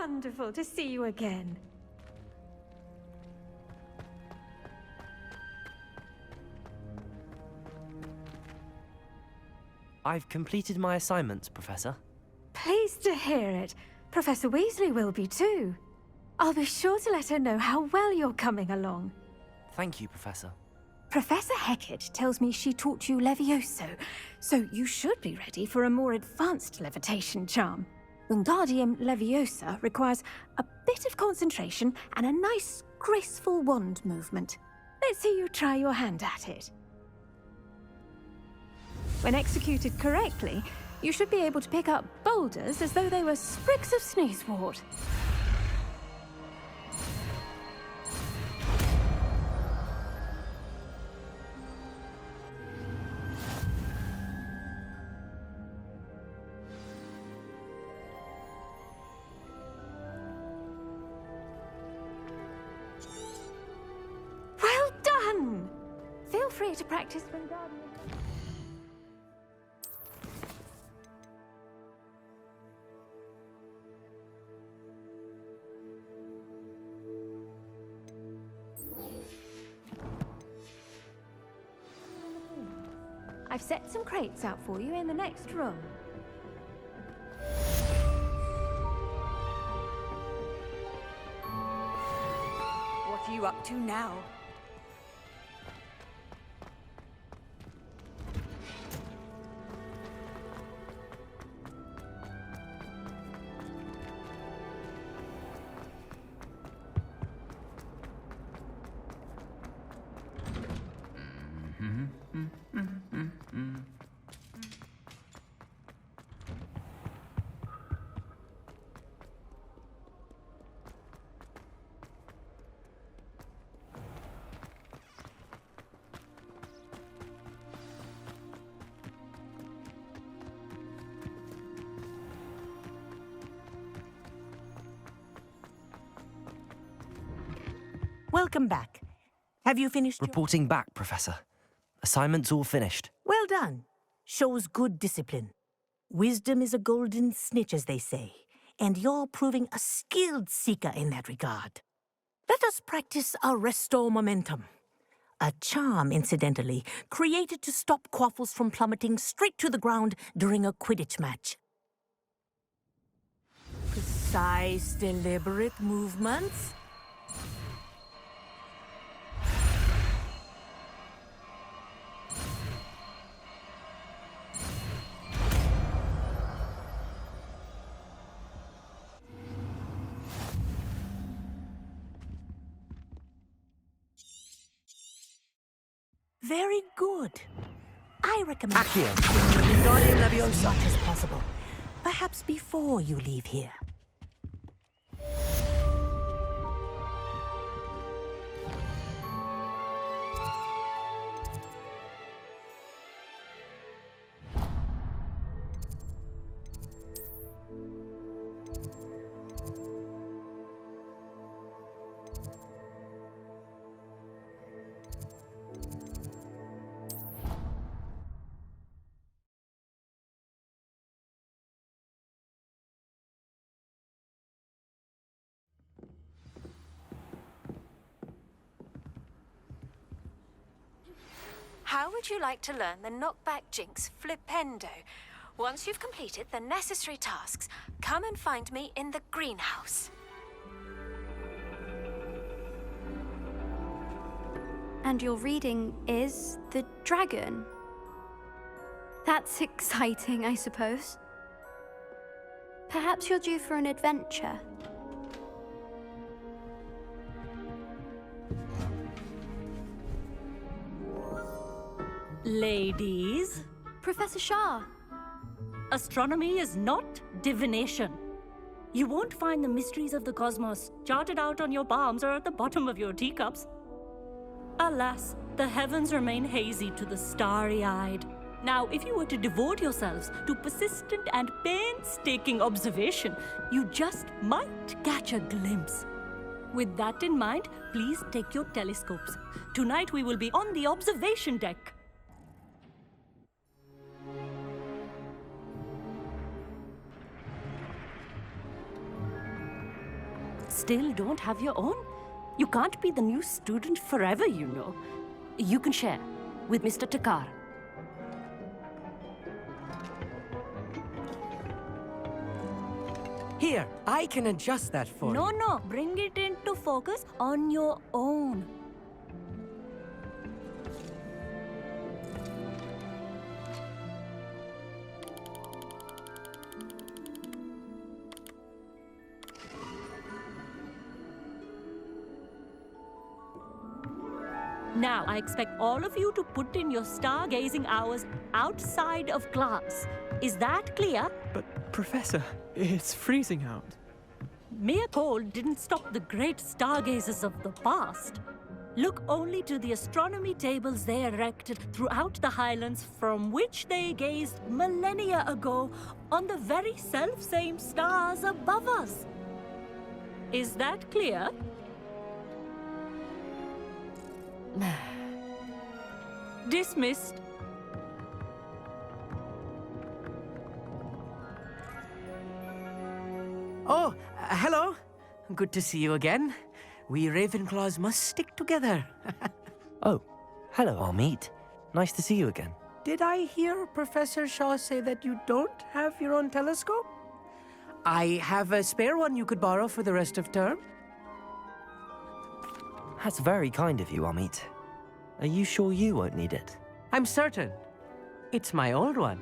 wonderful to see you again. I've completed my assignments, Professor. Pleased to hear it. Professor Weasley will be too. I'll be sure to let her know how well you're coming along. Thank you, Professor. Professor Hecat tells me she taught you Levioso, so you should be ready for a more advanced levitation charm. Wingardium Leviosa requires a bit of concentration and a nice, graceful wand movement. Let's see you try your hand at it. When executed correctly, you should be able to pick up boulders as though they were sprigs of sneezewort. Well done! Feel free to practice Wingardium. I've set some crates out for you in the next room. What are you up to now? Welcome back. Have you finished Reporting back, Professor. Assignments all finished. Well done. Shows good discipline. Wisdom is a golden snitch, as they say, and you're proving a skilled seeker in that regard. Let us practice our restore momentum. A charm, incidentally, created to stop quaffles from plummeting straight to the ground during a Quidditch match. Precise, deliberate movements. Very good. I recommend Accio. Wingardium Leviosa as much as possible. Perhaps before you leave here. How would you like to learn the knockback jinx flipendo? Once you've completed the necessary tasks, come and find me in the greenhouse. And your reading is the dragon. That's exciting, I suppose. Perhaps you're due for an adventure. Ladies, Professor Shah. astronomy is not divination. You won't find the mysteries of the cosmos charted out on your palms or at the bottom of your teacups. Alas, the heavens remain hazy to the starry-eyed. Now, if you were to devote yourselves to persistent and painstaking observation, you just might catch a glimpse. With that in mind, please take your telescopes. Tonight we will be on the observation deck. still don't have your own? You can't be the new student forever, you know. You can share with Mr. Takar. Here, I can adjust that for you. No, bring it into focus on your own. Now, I expect all of you to put in your stargazing hours outside of class. Is that clear? But, Professor, it's freezing out. Mere cold didn't stop the great stargazers of the past. Look only to the astronomy tables they erected throughout the Highlands from which they gazed millennia ago on the very self-same stars above us. Is that clear? Dismissed. Oh, hello. Good to see you again. We Ravenclaws must stick together. Oh, hello, Amit. Nice to see you again. Did I hear Professor Shaw say that you don't have your own telescope? I have a spare one you could borrow for the rest of term. That's very kind of you, Amit. Are you sure you won't need it? I'm certain. It's my old one.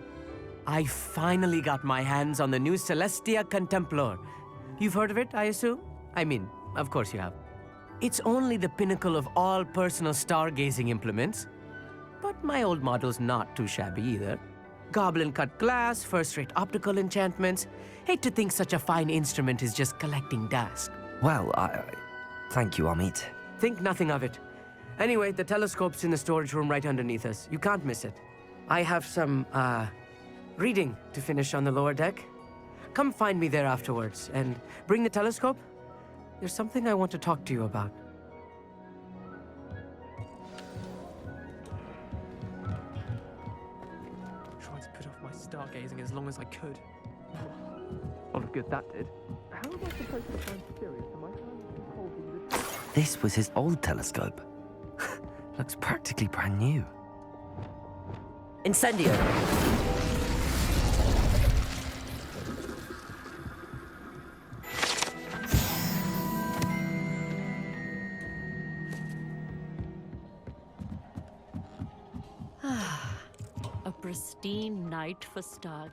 I finally got my hands on the new Celestia Contemplar. You've heard of it, I assume? I mean, of course you have. It's only the pinnacle of all personal stargazing implements. But my old model's not too shabby either. Goblin-cut glass, first-rate optical enchantments. Hate to think such a fine instrument is just collecting dust. Well, thank you, Amit. Think nothing of it. Anyway, the telescope's in the storage room right underneath us. You can't miss it. I have some, reading to finish on the lower deck. Come find me there afterwards, and bring the telescope. There's something I want to talk to you about. Tried to put off my stargazing as long as I could. A lot of good that did. How am I supposed to find Sirius? Am I holding the... This was his old telescope. Looks practically brand new. Incendio! A pristine night for stargazing.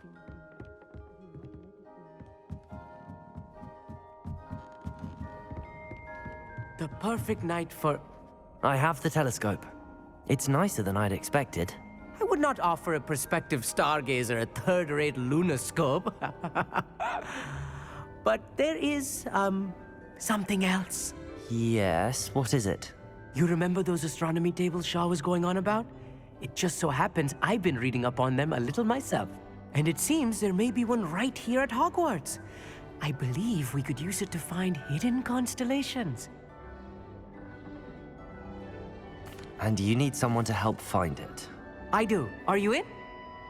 The perfect night for... I have the telescope. It's nicer than I'd expected. I would not offer a prospective stargazer a third-rate lunoscope. But there is, something else. Yes, what is it? You remember those astronomy tables Shaw was going on about? It just so happens I've been reading up on them a little myself. And it seems there may be one right here at Hogwarts. I believe we could use it to find hidden constellations. And you need someone to help find it. I do. Are you in?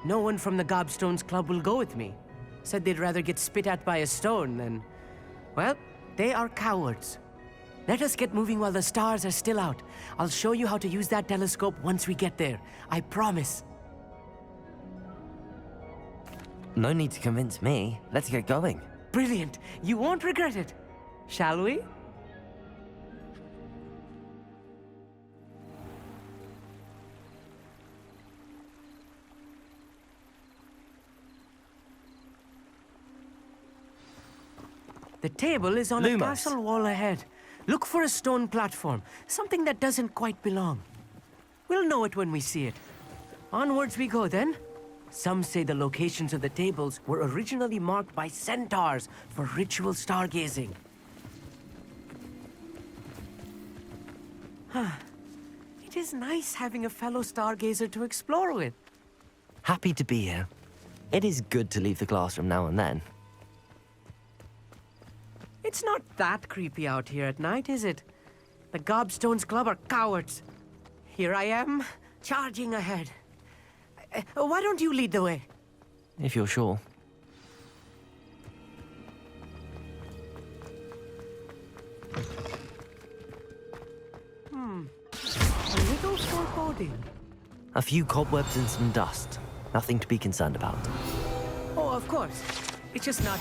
No one from the Gobstones Club will go with me. Said they'd rather get spit at by a stone than... Well, they are cowards. Let us get moving while the stars are still out. I'll show you how to use that telescope once we get there. I promise. No need to convince me. Let's get going. Brilliant. You won't regret it. Shall we? The table is on a Lumos. castle wall ahead. Look for a stone platform, something that doesn't quite belong. We'll know it when we see it. Onwards we go then. Some say the locations of the tables were originally marked by centaurs for ritual stargazing. It is nice having a fellow stargazer to explore with. Happy to be here. It is good to leave the classroom now and then. It's not that creepy out here at night, is it? The Gobstones Club are cowards. Here I am, charging ahead. Why don't you lead the way? If you're sure. building? A few cobwebs and some dust. Nothing to be concerned about. Oh, of course. It's just not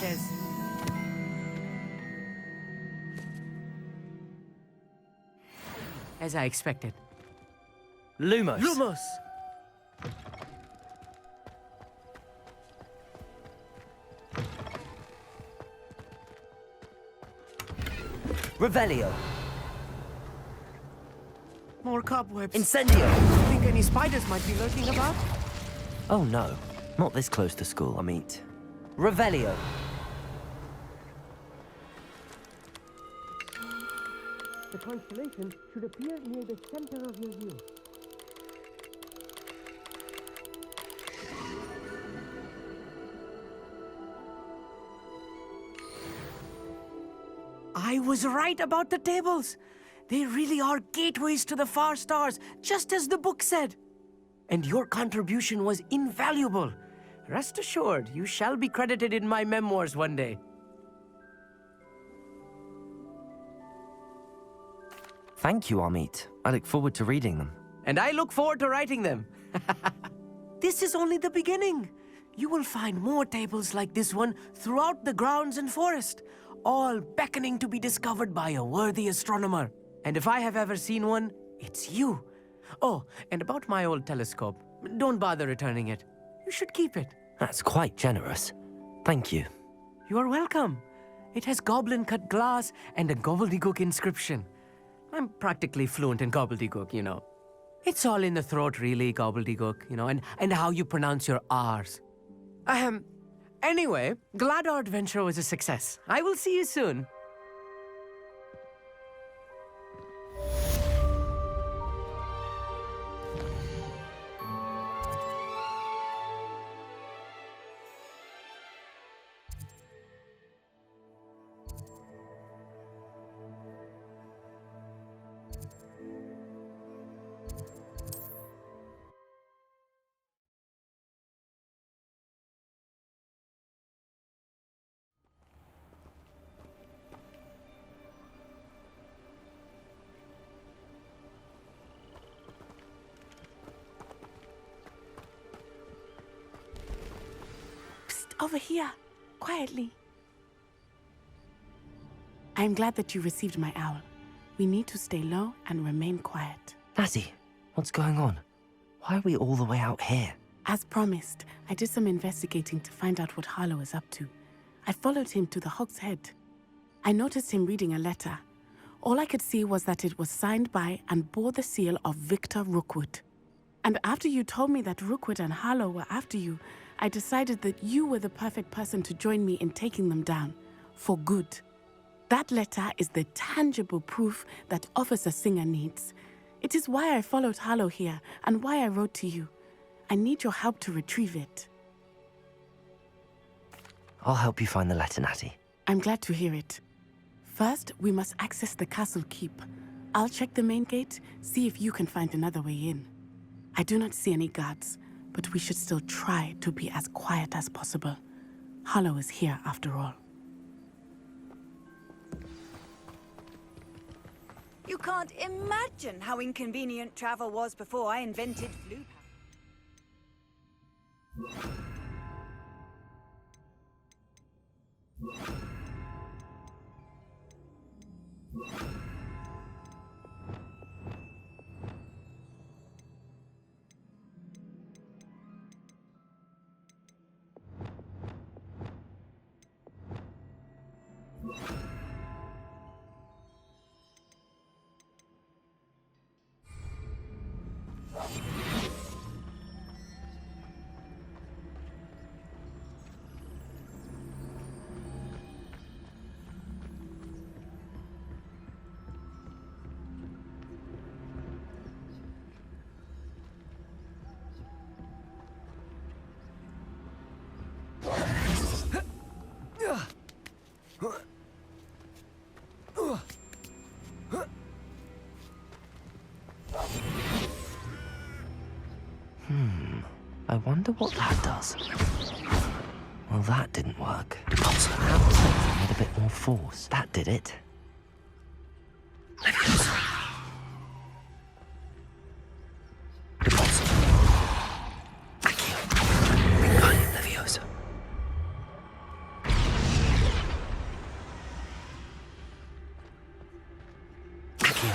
as I expected. Lumos. Lumos! Revelio. More cobwebs. Incendio. Think any spiders might be lurking about? Oh no, not this close to school, Amit. Revelio. The constellation should appear near the center of your view. I was right about the tables. They really are gateways to the far stars, just as the book said. And your contribution was invaluable. Rest assured, you shall be credited in my memoirs one day. Thank you, Amit. I look forward to reading them. And I look forward to writing them. This is only the beginning. You will find more tables like this one throughout the grounds and forest, all beckoning to be discovered by a worthy astronomer. And if I have ever seen one, it's you. Oh, and about my old telescope, don't bother returning it. You should keep it. That's quite generous. Thank you. You are welcome. It has goblin-cut glass and a gobbledygook inscription. I'm practically fluent in gobbledygook, you know. It's all in the throat, really, gobbledygook, you know, and how you pronounce your R's. Anyway, glad our adventure was a success. I will see you soon. Over here, quietly. I'm glad that you received my owl. We need to stay low and remain quiet. Natty, what's going on? Why are we all the way out here? As promised, I did some investigating to find out what Harlow is up to. I followed him to the Hog's Head. I noticed him reading a letter. All I could see was that it was signed by and bore the seal of Victor Rookwood. And after you told me that Rookwood and Harlow were after you, I decided that you were the perfect person to join me in taking them down, for good. That letter is the tangible proof that Officer Singer needs. It is why I followed Harlow here, and why I wrote to you. I need your help to retrieve it. I'll help you find the letter, Natty. I'm glad to hear it. First, we must access the castle keep. I'll check the main gate, see if you can find another way in. I do not see any guards, but we should still try to be as quiet as possible. Harlow is here after all. You can't imagine how inconvenient travel was before I invented flu power. I wonder what that does. Well, that didn't work. So how was something with a bit more force? That did it. Accio.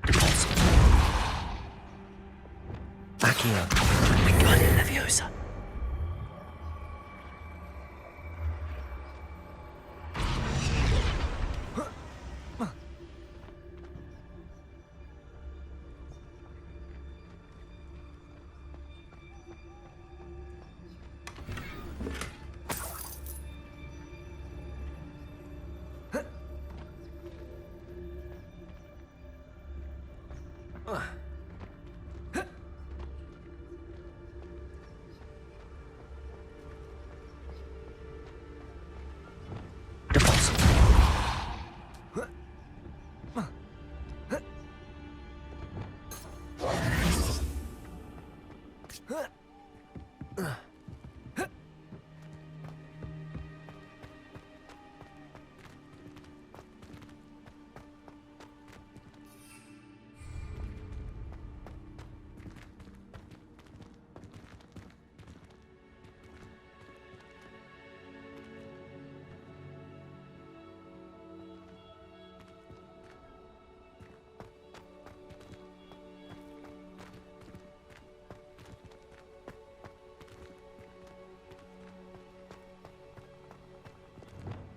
Deposit. Accio. Wingardium Leviosa.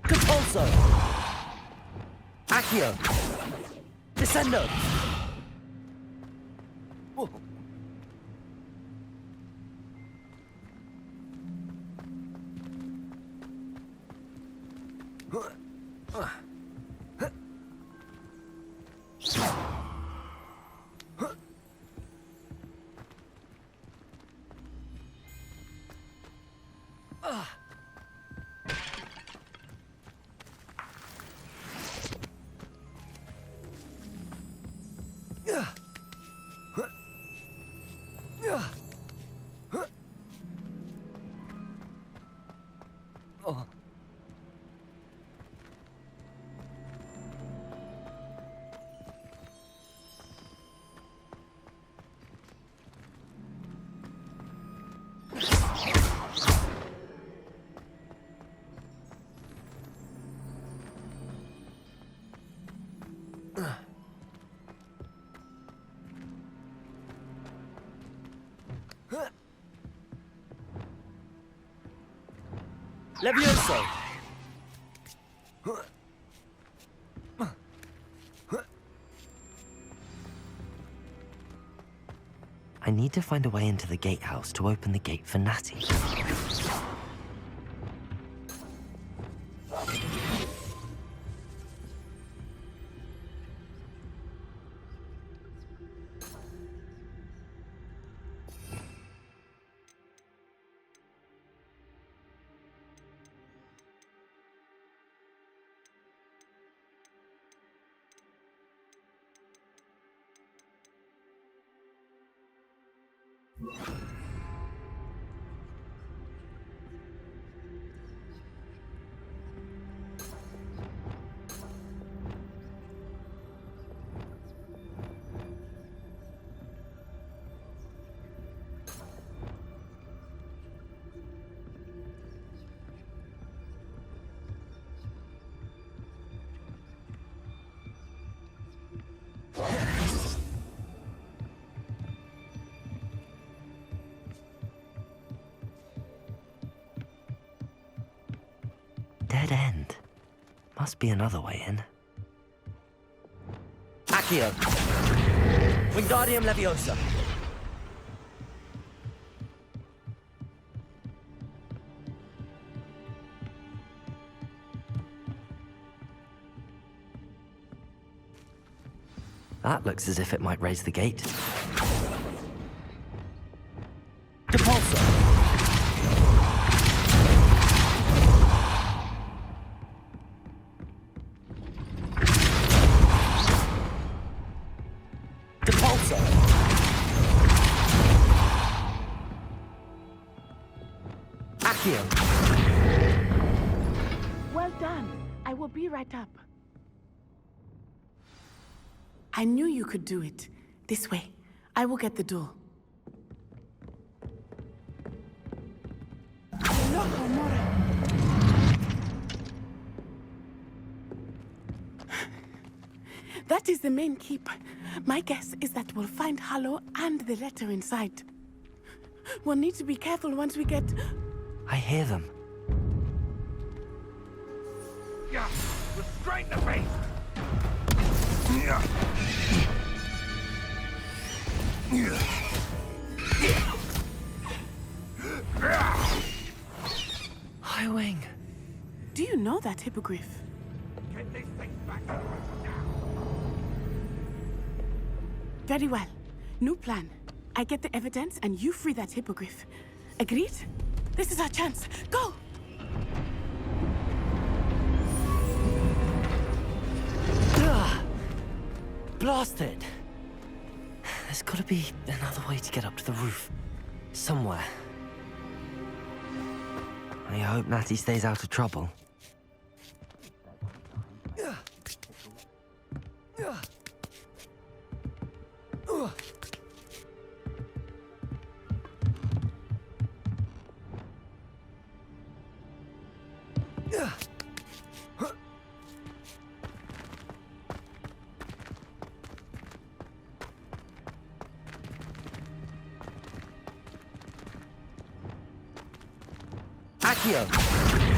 Repulso! Accio! Descendo! Whoa. Levioso! I need to find a way into the gatehouse to open the gate for Natty. Dead end. Must be another way in. Accio! Wingardium Leviosa! That looks as if it might raise the gate. Depulso! Depulso! Accio! Well done. I will be right up. I knew you could do it. This way. I will get the door. That is the main keep. My guess is that we'll find Harlow and the letter inside. We'll need to be careful once we get... I hear them. Yeah, restrain the beast! Yeah. Highwing. Do you know that hippogriff? Get this thing back to us now! Very well. New plan. I get the evidence and you free that hippogriff. Agreed? This is our chance. Go! Blasted! There's gotta be another way to get up to the roof. Somewhere. I hope Natty stays out of trouble. Accio!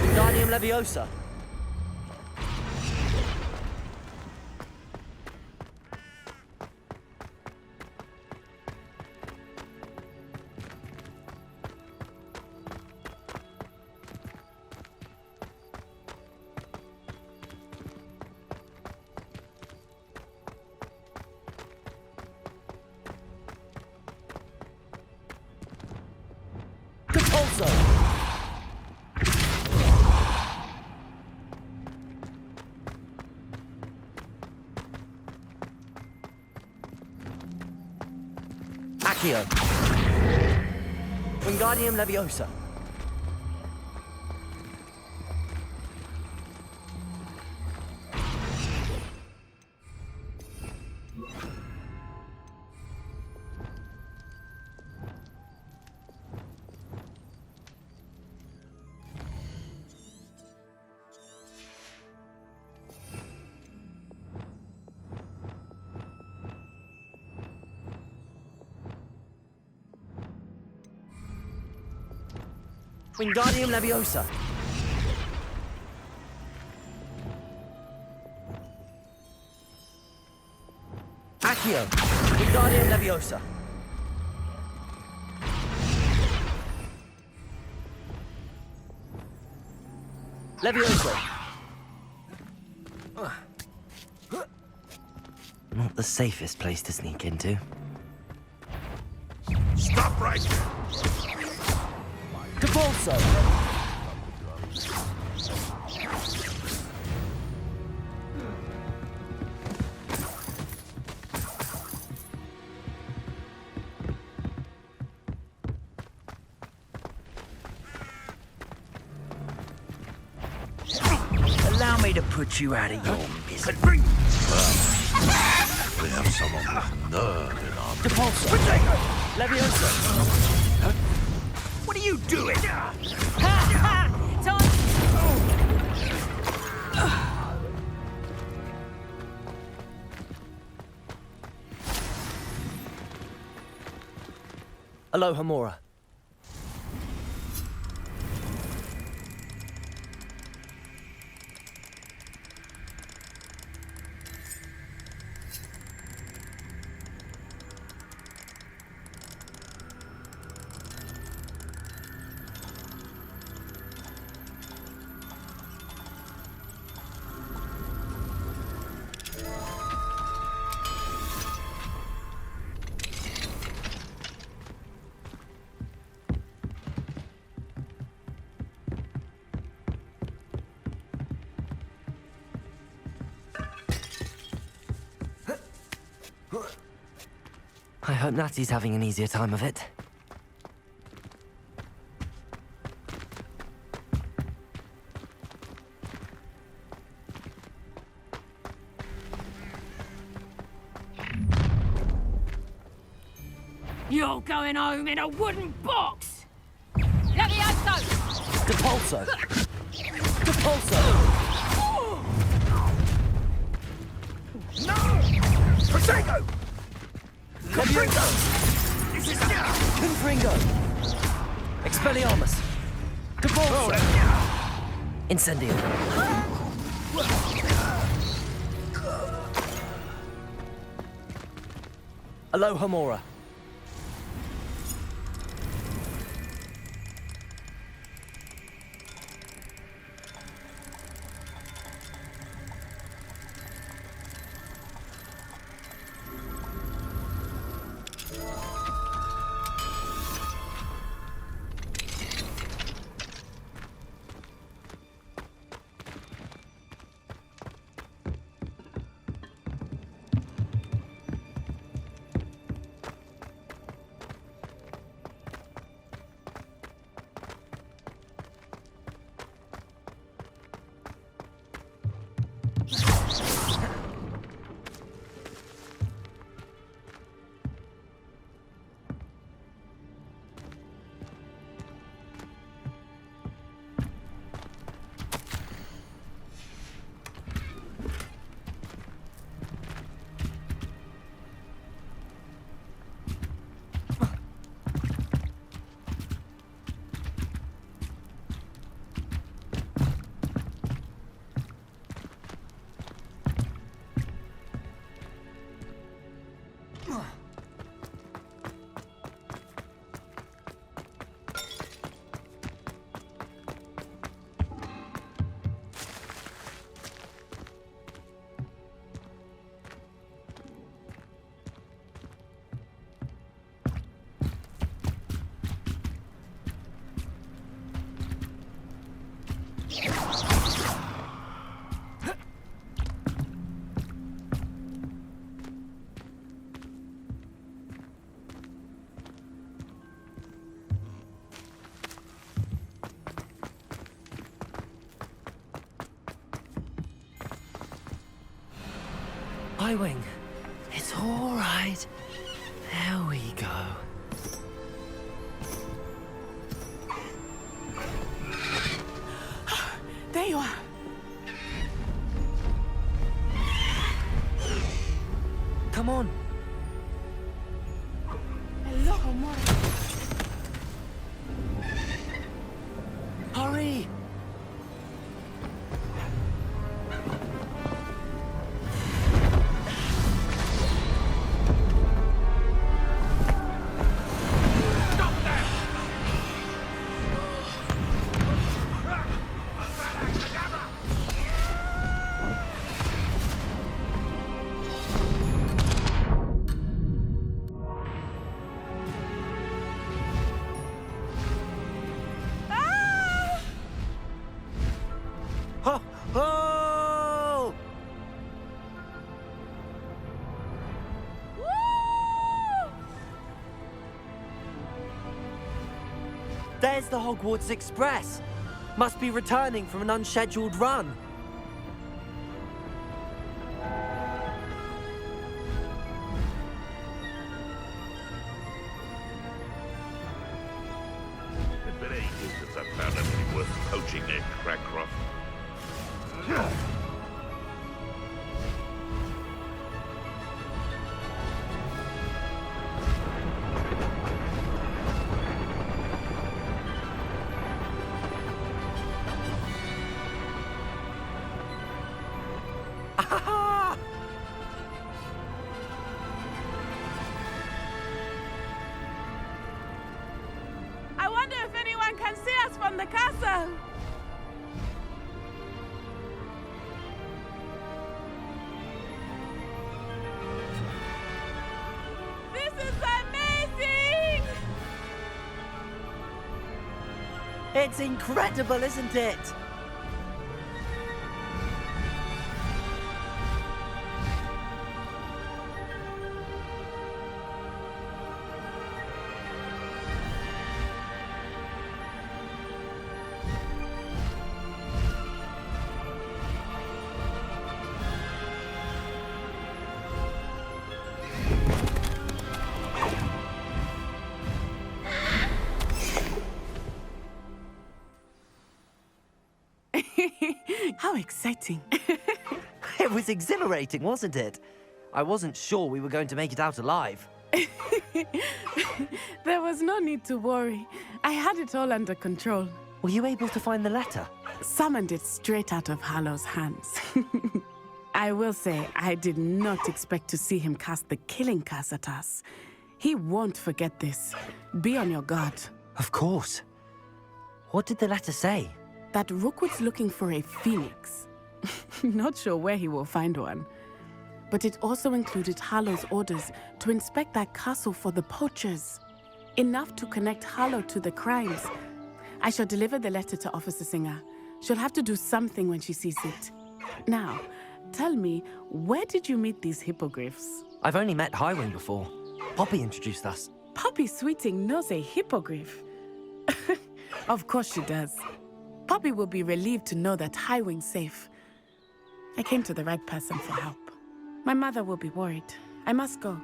Wingardium Leviosa! Accio! Wingardium Leviosa! Wingardium Leviosa! Accio! Wingardium Leviosa! Leviosa! Not the safest place to sneak into. Stop right there! Capulso! Allow me to put you out of your misery. We have someone with nerve in our midst. Capulso! Leviosa! What are you doing? Aloha, Mora. I hope Natty's having an easier time of it. You're going home in a wooden box! Levioso! Depulso! Depulso! No! Protego! Confringo! Confringo! Expelliarmus! Depulso! Incendio! Alohomora! Y-Wing, it's all right. There we go. There you are. Come on. Hello, Homora. Hurry! Oh! There's the Hogwarts Express. Must be returning from an unscheduled run. It's been ages since I've found anything worth poaching near Crackcroft. I wonder if anyone can see us from the castle. This is amazing! It's incredible, isn't it? How exciting. It was exhilarating, wasn't it? I wasn't sure we were going to make it out alive. There was no need to worry. I had it all under control. Were you able to find the letter? Summoned it straight out of Hallow's hands. I will say, I did not expect to see him cast the killing curse at us. He won't forget this. Be on your guard. Of course. What did the letter say? That Rookwood's looking for a phoenix. Not sure where he will find one. But it also included Hallow's orders to inspect that castle for the poachers. Enough to connect Hallow to the crimes. I shall deliver the letter to Officer Singer. She'll have to do something when she sees it. Now, tell me, where did you meet these hippogriffs? I've only met Highwing before. Poppy introduced us. Poppy Sweeting knows a hippogriff. Of course she does. Poppy will be relieved to know that Highwing's safe. I came to the right person for help. My mother will be worried. I must go.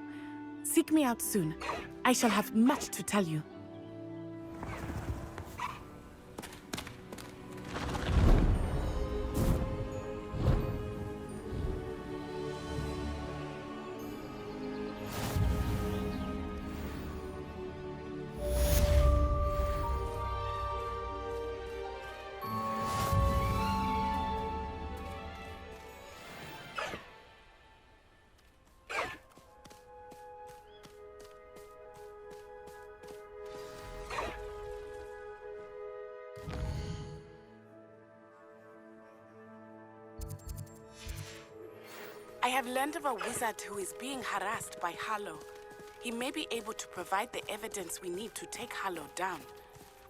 Seek me out soon. I shall have much to tell you. I have learned of a wizard who is being harassed by Hallow. He may be able to provide the evidence we need to take Hallow down.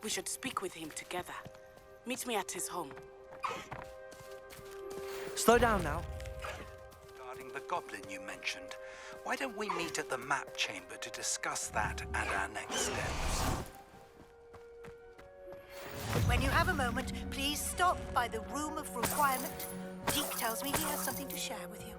We should speak with him together. Meet me at his home. Slow down now. Regarding the goblin you mentioned, why don't we meet at the map chamber to discuss that and our next steps? When you have a moment, please stop by the room of requirement. Deke tells me he has something to share with you.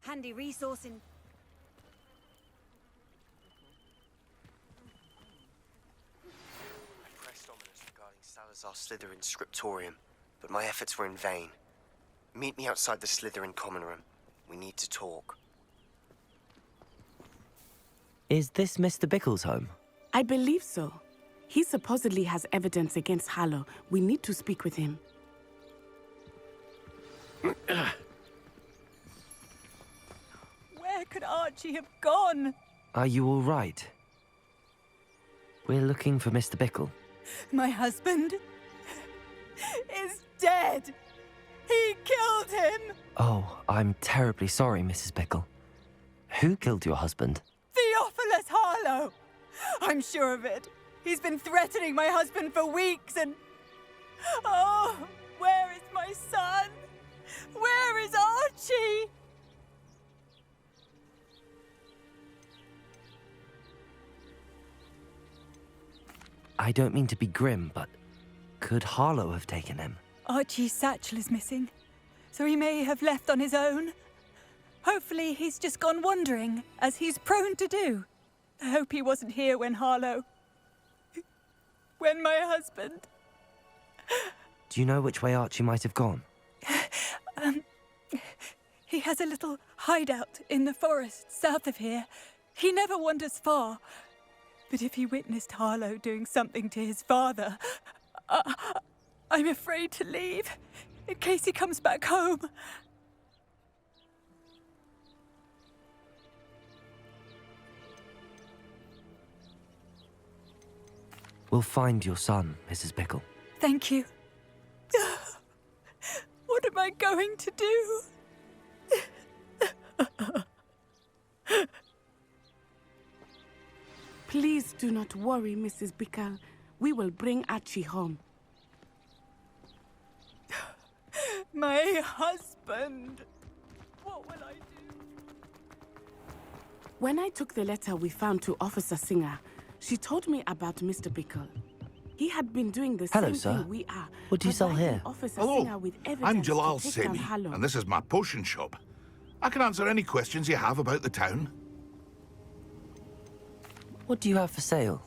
Handy resource in... I pressed ominous regarding Salazar Slytherin scriptorium, but my efforts were in vain. Meet me outside the Slytherin common room. We need to talk. Is this Mr. Bickle's home? I believe so. He supposedly has evidence against Hallow. We need to speak with him. Where could Archie have gone? Are you all right? We're looking for Mr. Bickle. My husband is dead. He killed him. Oh, I'm terribly sorry, Mrs. Bickle. Who killed your husband? Theophilus Harlow. I'm sure of it. He's been threatening my husband for weeks and... Oh, where is my son? Where is Archie? I don't mean to be grim, but could Harlow have taken him? Archie's satchel is missing, so he may have left on his own. Hopefully he's just gone wandering, as he's prone to do. I hope he wasn't here when Harlow... when my husband... Do you know which way Archie might have gone? He has a little hideout in the forest south of here. He never wanders far. But if he witnessed Harlow doing something to his father, I'm afraid to leave in case he comes back home. We'll find your son, Mrs. Bickle. Thank you. What am I going to do? Please do not worry, Mrs. Bickle. We will bring Archie home. My husband. What will I do? When I took the letter we found to Officer Singer, she told me about Mr. Bickle. He had been doing the Hello, same sir. thing we are. What do you sell providing here? Officer Hello, Singer with I'm evidence Jalal to take down Semi, Harlow. and this is my potion shop. I can answer any questions you have about the town. What do you have for sale?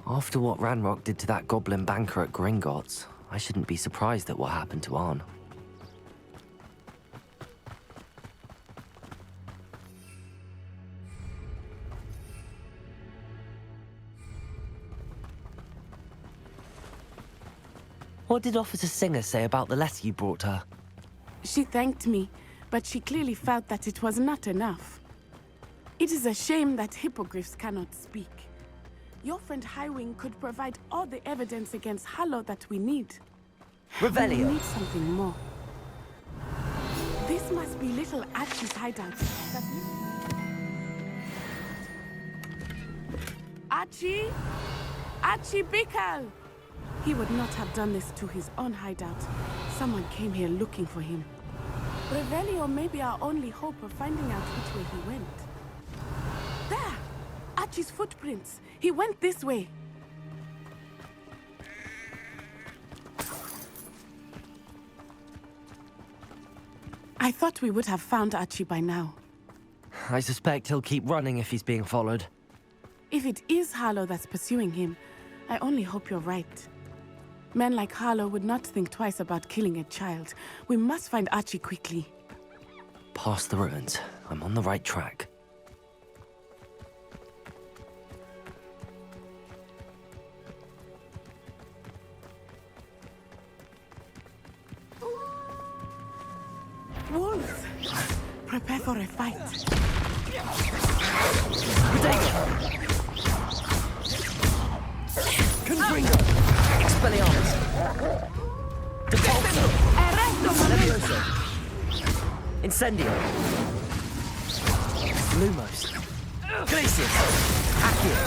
After what Ranrock did to that goblin banker at Gringotts, I shouldn't be surprised at what happened to Arn. What did Officer Singer say about the letter you brought her? She thanked me, but she clearly felt that it was not enough. It is a shame that hippogriffs cannot speak. Your friend Highwing could provide all the evidence against Harlow that we need. Revelio. We need something more. This must be little Archie's hideout. Archie? Archie Bickle! He would not have done this to his own hideout. Someone came here looking for him. Revelio may be our only hope of finding out which way he went. There! Archie's footprints. He went this way. I thought we would have found Archie by now. I suspect he'll keep running if he's being followed. If it is Harlow that's pursuing him, I only hope you're right. Men like Harlow would not think twice about killing a child. We must find Archie quickly. Past the ruins. I'm on the right track. Wolves! Prepare for a fight. Confringo! Expelliarmus! Depulso! Levioso! Incendio! Lumos! Glacius! Accio!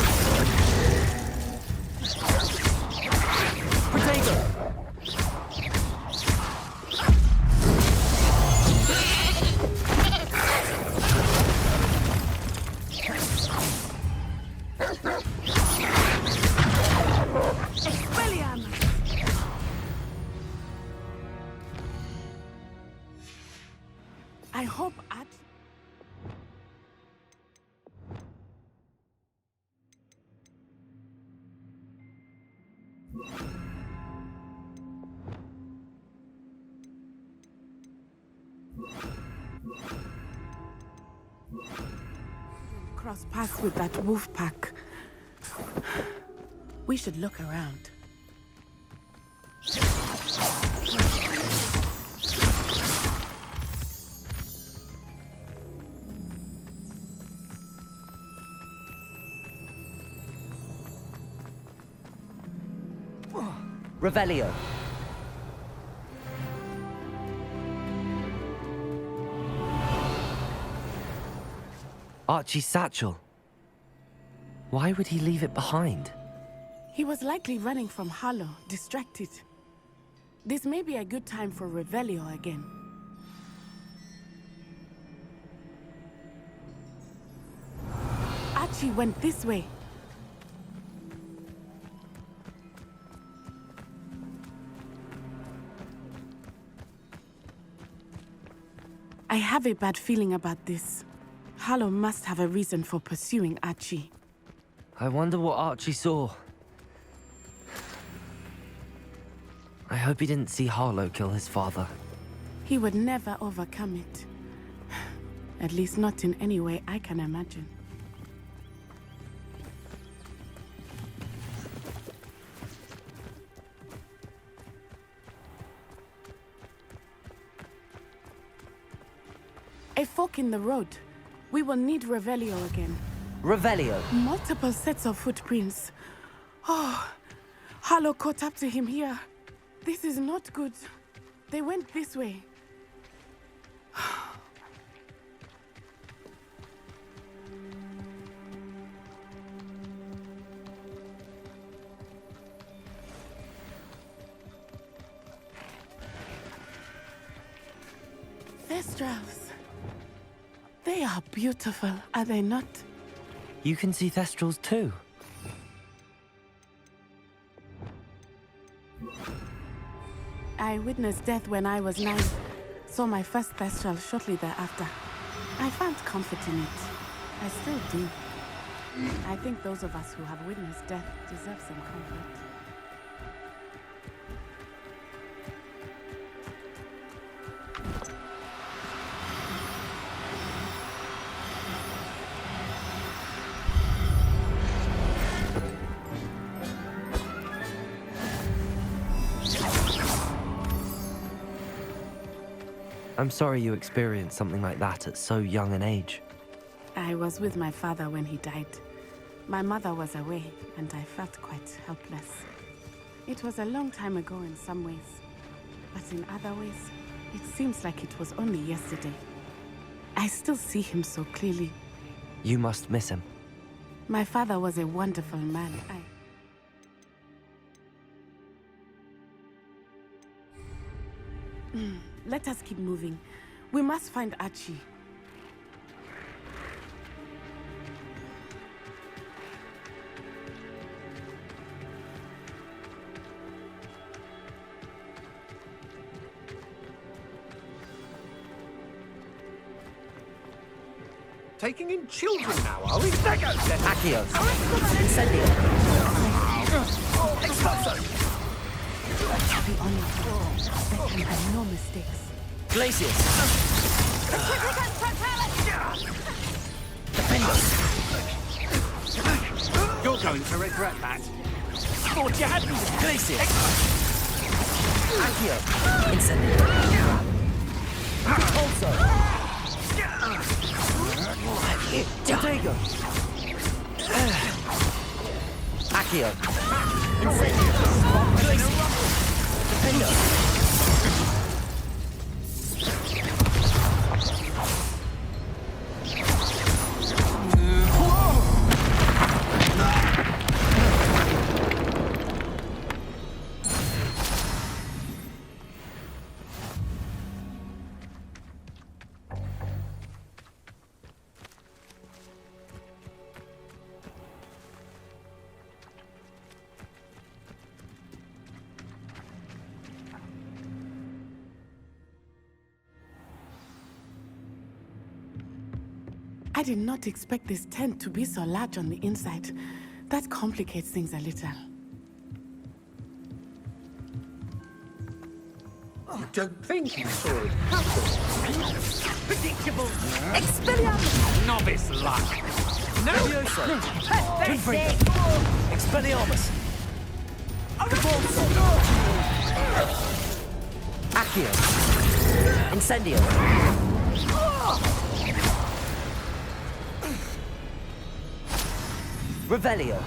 Protego! I hope Archie... cross paths with that wolf pack. We should look around. Revelio. Archie's satchel. Why would he leave it behind? He was likely running from Harlow, distracted. This may be a good time for Revelio again. Archie went this way. I have a bad feeling about this. Harlow must have a reason for pursuing Archie. I wonder what Archie saw. I hope he didn't see Harlow kill his father. He would never overcome it. At least not in any way I can imagine. A fork in the road. We will need Revelio again. Revelio? Multiple sets of footprints. Oh, Harlow caught up to him here. This is not good. They went this way. Thestrals. They are beautiful, are they not? You can see Thestrals too. I witnessed death when I was 9. Saw my first Thestral shortly thereafter. I found comfort in it. I still do. I think those of us who have witnessed death deserve some comfort. I'm sorry you experienced something like that at so young an age. I was with my father when he died. My mother was away, and I felt quite helpless. It was a long time ago in some ways, but in other ways, it seems like it was only yesterday. I still see him so clearly. You must miss him. My father was a wonderful man. Let us keep moving. We must find Archie. Taking in children now, are we? Accio. Incendio. Be on your toes. There can be no mistakes. Glacius. You're going to regret that. Thought you hadn't. Glacius. Accio. Incendio. Also. Protego. Accio. Incendio. Glacius. Defender. I did not expect this tent to be so large on the inside. That complicates things a little. You don't think you saw it happen? Predictable. Expelliarmus! Novice luck. Levioso. Confringo. Expelliarmus. Accio. Incendio. Revelio.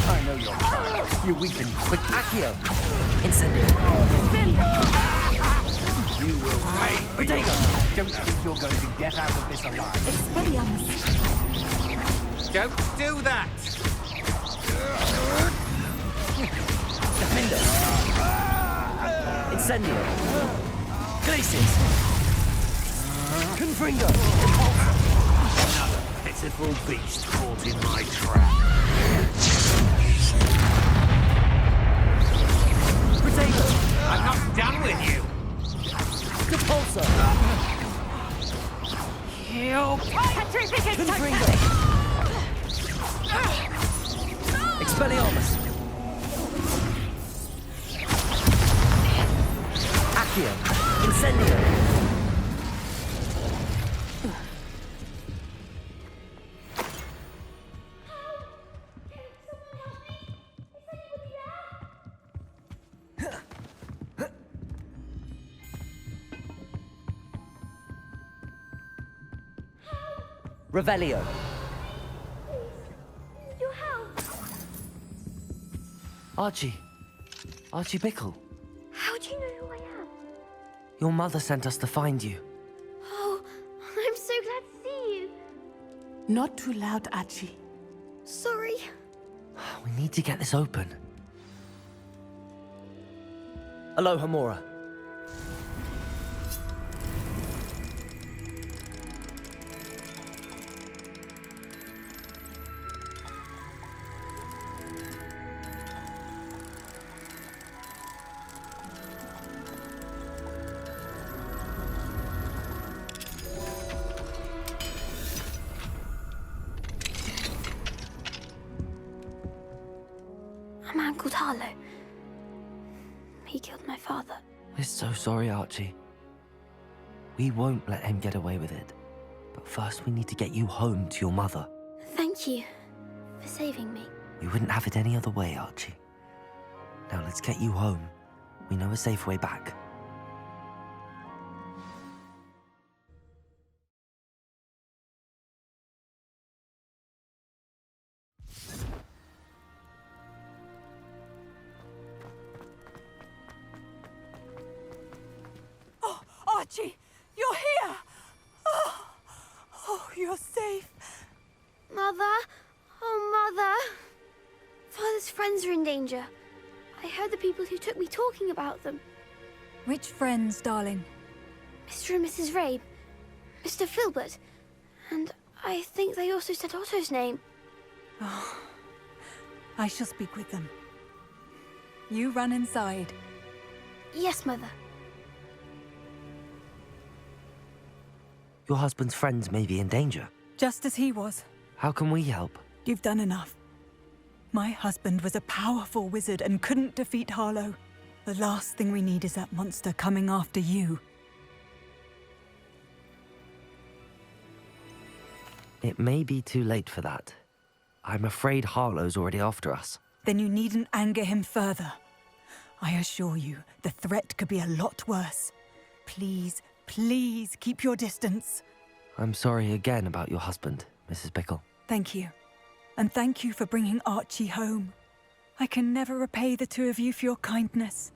I know you're trying. You're weak and quick. Accio. Incendio. You will pay. Protego. Don't think you're going to get out of this alive. Expelliarmus! Don't do that. Defender. Incendio. Glacius. Confringo. Another piece of dreadful beast caught in my trap. Potato, I'm not done with you. Repulsor. Heal. Confringo. Expelliarmus. Accio. Incendio. Revelio. Your help. Archie. Archie Bickle. How do you know who I am? Your mother sent us to find you. Oh, I'm so glad to see you. Not too loud, Archie. Sorry. We need to get this open. Aloha, Mora. A man called Harlow. He killed my father. We're so sorry, Archie. We won't let him get away with it. But first we need to get you home to your mother. Thank you for saving me. We wouldn't have it any other way, Archie. Now let's get you home. We know a safe way back. Oh, Archie, you're here! Oh, you're safe. Mother? Oh, Mother. Father's friends are in danger. I heard the people who took me talking about them. Which friends, darling? Mr. and Mrs. Rabe, Mr. Filbert, and I think they also said Otto's name. Oh, I shall speak with them. You run inside. Yes, Mother. Your husband's friends may be in danger. Just as he was. How can we help? You've done enough. My husband was a powerful wizard and couldn't defeat Harlow. The last thing we need is that monster coming after you. It may be too late for that. I'm afraid Harlow's already after us. Then you needn't anger him further. I assure you, the threat could be a lot worse. Please, please keep your distance. I'm sorry again about your husband, Mrs. Bickle. Thank you. And thank you for bringing Archie home. I can never repay the two of you for your kindness.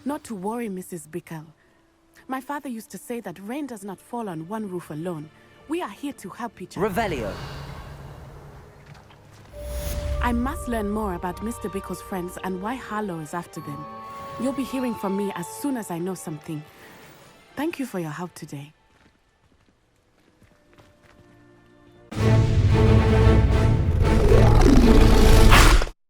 Not to worry, Mrs. Bickle. My father used to say that rain does not fall on one roof alone. We are here to help each other. Revelio. I must learn more about Mr. Bickle's friends and why Harlow is after them. You'll be hearing from me as soon as I know something. Thank you for your help today.